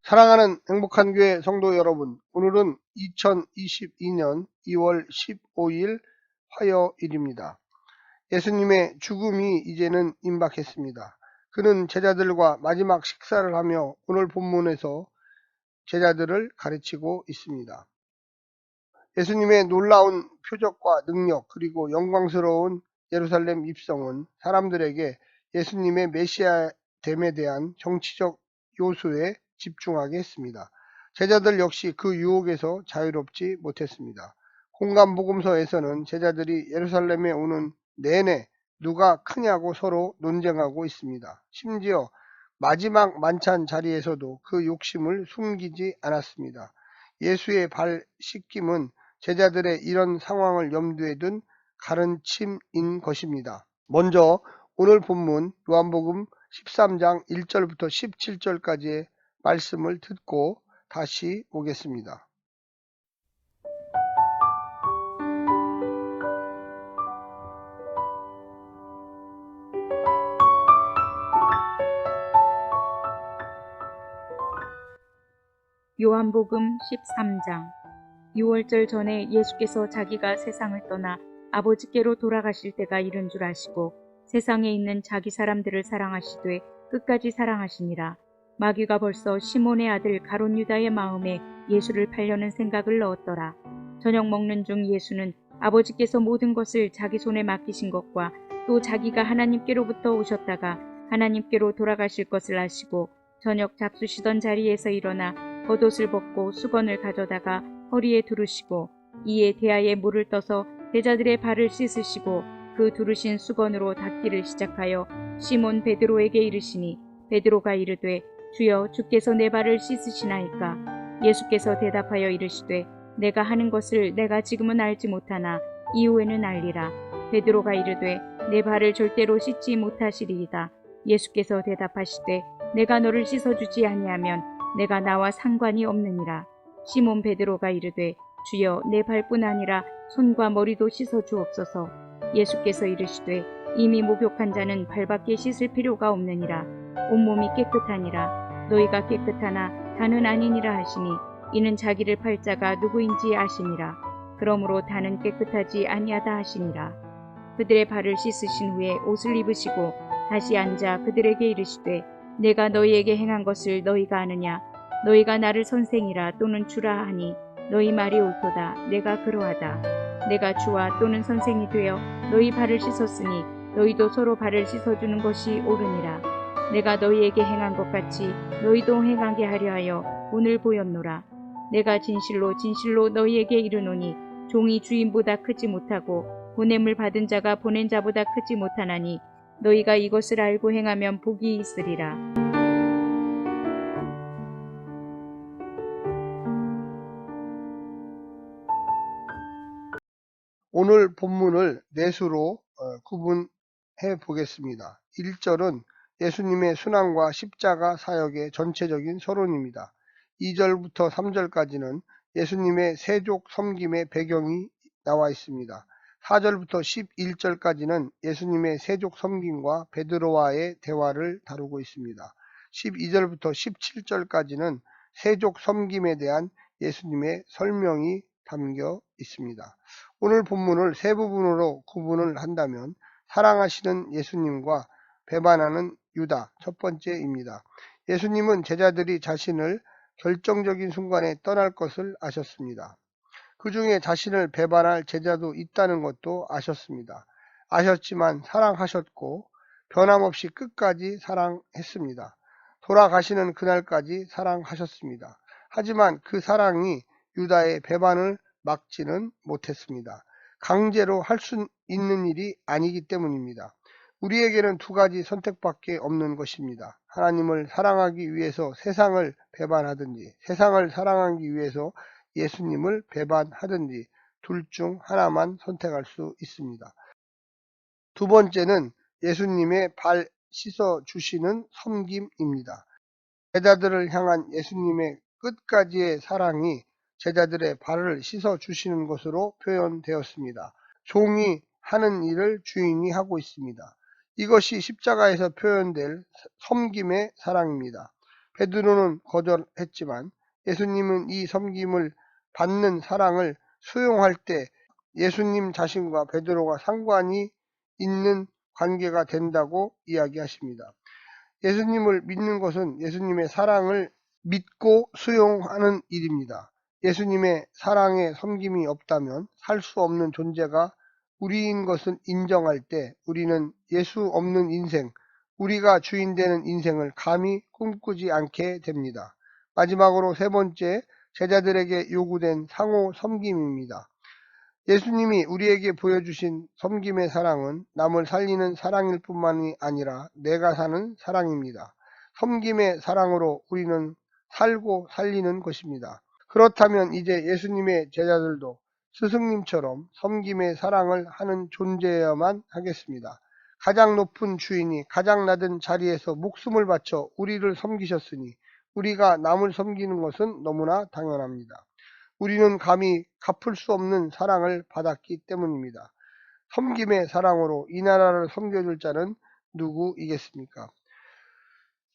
사랑하는 행복한 교회 성도 여러분, 오늘은 2022년 2월 15일 화요일입니다. 예수님의 죽음이 이제는 임박했습니다. 그는 제자들과 마지막 식사를 하며 오늘 본문에서 제자들을 가르치고 있습니다. 예수님의 놀라운 표적과 능력 그리고 영광스러운 예루살렘 입성은 사람들에게 예수님의 메시아됨에 대한 정치적 요소에 집중하게 했습니다. 제자들 역시 그 유혹에서 자유롭지 못했습니다. 공간복음서에서는 제자들이 예루살렘에 오는 내내 누가 크냐고 서로 논쟁하고 있습니다. 심지어 마지막 만찬 자리에서도 그 욕심을 숨기지 않았습니다. 예수의 발 씻김은 제자들의 이런 상황을 염두에 둔 가르침인 것입니다. 먼저 오늘 본문 요한복음 13장 1절부터 17절까지의 말씀을 듣고 다시 오겠습니다. 요한복음 13장 6월절 전에 예수께서 자기가 세상을 떠나 아버지께로 돌아가실 때가 이른 줄 아시고 세상에 있는 자기 사람들을 사랑하시되 끝까지 사랑하시니라. 마귀가 벌써 시몬의 아들 가룟 유다의 마음에 예수를 팔려는 생각을 넣었더라. 저녁 먹는 중 예수는 아버지께서 모든 것을 자기 손에 맡기신 것과 또 자기가 하나님께로부터 오셨다가 하나님께로 돌아가실 것을 아시고 저녁 잡수시던 자리에서 일어나 겉옷을 벗고 수건을 가져다가 허리에 두르시고 이에 대야에 물을 떠서 제자들의 발을 씻으시고 그 두르신 수건으로 닦기를 시작하여 시몬 베드로에게 이르시니 베드로가 이르되 주여 주께서 내 발을 씻으시나이까. 예수께서 대답하여 이르시되 내가 하는 것을 내가 지금은 알지 못하나 이후에는 알리라. 베드로가 이르되 내 발을 절대로 씻지 못하시리이다. 예수께서 대답하시되 내가 너를 씻어주지 아니하면 내가 나와 상관이 없느니라. 시몬 베드로가 이르되 주여 내 발뿐 아니라 손과 머리도 씻어 주옵소서. 예수께서 이르시되 이미 목욕한 자는 발밖에 씻을 필요가 없느니라. 온몸이 깨끗하니라. 너희가 깨끗하나 다는 아니니라 하시니 이는 자기를 팔 자가 누구인지 아시니라. 그러므로 다는 깨끗하지 아니하다 하시니라. 그들의 발을 씻으신 후에 옷을 입으시고 다시 앉아 그들에게 이르시되 내가 너희에게 행한 것을 너희가 아느냐. 너희가 나를 선생이라 또는 주라 하니 너희 말이 옳도다. 내가 그러하다. 내가 주와 또는 선생이 되어 너희 발을 씻었으니 너희도 서로 발을 씻어주는 것이 옳으니라. 내가 너희에게 행한 것 같이 너희도 행하게 하려 하여 오늘 보였노라. 내가 진실로 진실로 너희에게 이르노니 종이 주인보다 크지 못하고 보냄을 받은 자가 보낸 자보다 크지 못하나니 너희가 이것을 알고 행하면 복이 있으리라. 오늘 본문을 넷으로 구분해 보겠습니다. 1절은 예수님의 순환과 십자가 사역의 전체적인 서론입니다. 2절부터 3절까지는 예수님의 세족 섬김의 배경이 나와 있습니다. 4절부터 11절까지는 예수님의 세족 섬김과 베드로와의 대화를 다루고 있습니다. 12절부터 17절까지는 세족 섬김에 대한 예수님의 설명이 담겨 있습니다. 오늘 본문을 세 부분으로 구분을 한다면 사랑하시는 예수님과 배반하는 유다 첫 번째입니다. 예수님은 제자들이 자신을 결정적인 순간에 떠날 것을 아셨습니다. 그 중에 자신을 배반할 제자도 있다는 것도 아셨습니다. 아셨지만 사랑하셨고 변함없이 끝까지 사랑했습니다. 돌아가시는 그날까지 사랑하셨습니다. 하지만 그 사랑이 유다의 배반을 막지는 못했습니다. 강제로 할 수 있는 일이 아니기 때문입니다. 우리에게는 두 가지 선택밖에 없는 것입니다. 하나님을 사랑하기 위해서 세상을 배반하든지 세상을 사랑하기 위해서 예수님을 배반하든지 둘 중 하나만 선택할 수 있습니다. 두 번째는 예수님의 발 씻어 주시는 섬김입니다. 제자들을 향한 예수님의 끝까지의 사랑이 제자들의 발을 씻어 주시는 것으로 표현되었습니다. 종이 하는 일을 주인이 하고 있습니다. 이것이 십자가에서 표현될 섬김의 사랑입니다. 베드로는 거절했지만 예수님은 이 섬김을 받는 사랑을 수용할 때 예수님 자신과 베드로가 상관이 있는 관계가 된다고 이야기하십니다. 예수님을 믿는 것은 예수님의 사랑을 믿고 수용하는 일입니다. 예수님의 사랑에 섬김이 없다면 살 수 없는 존재가 우리인 것을 인정할 때 우리는 예수 없는 인생, 우리가 주인 되는 인생을 감히 꿈꾸지 않게 됩니다. 마지막으로 세 번째, 제자들에게 요구된 상호 섬김입니다. 예수님이 우리에게 보여주신 섬김의 사랑은 남을 살리는 사랑일 뿐만이 아니라 내가 사는 사랑입니다. 섬김의 사랑으로 우리는 살고 살리는 것입니다. 그렇다면 이제 예수님의 제자들도 스승님처럼 섬김의 사랑을 하는 존재여야만 하겠습니다. 가장 높은 주인이 가장 낮은 자리에서 목숨을 바쳐 우리를 섬기셨으니 우리가 남을 섬기는 것은 너무나 당연합니다. 우리는 감히 갚을 수 없는 사랑을 받았기 때문입니다. 섬김의 사랑으로 이 나라를 섬겨줄 자는 누구이겠습니까?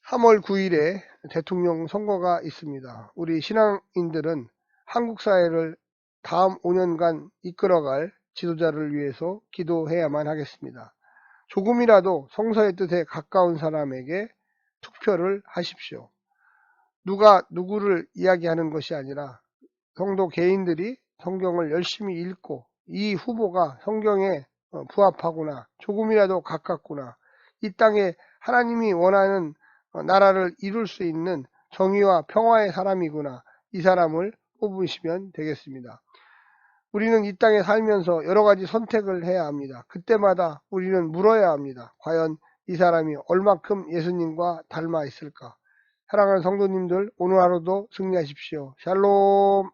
3월 9일에 대통령 선거가 있습니다. 우리 신앙인들은 한국 사회를 다음 5년간 이끌어갈 지도자를 위해서 기도해야만 하겠습니다. 조금이라도 성서의 뜻에 가까운 사람에게 투표를 하십시오. 누가 누구를 이야기하는 것이 아니라 성도 개인들이 성경을 열심히 읽고 이 후보가 성경에 부합하구나, 조금이라도 가깝구나, 이 땅에 하나님이 원하는 나라를 이룰 수 있는 정의와 평화의 사람이구나, 이 사람을 뽑으시면 되겠습니다. 우리는 이 땅에 살면서 여러 가지 선택을 해야 합니다. 그때마다 우리는 물어야 합니다. 과연 이 사람이 얼마큼 예수님과 닮아 있을까? 사랑하는 성도님들, 오늘 하루도 승리하십시오. 샬롬.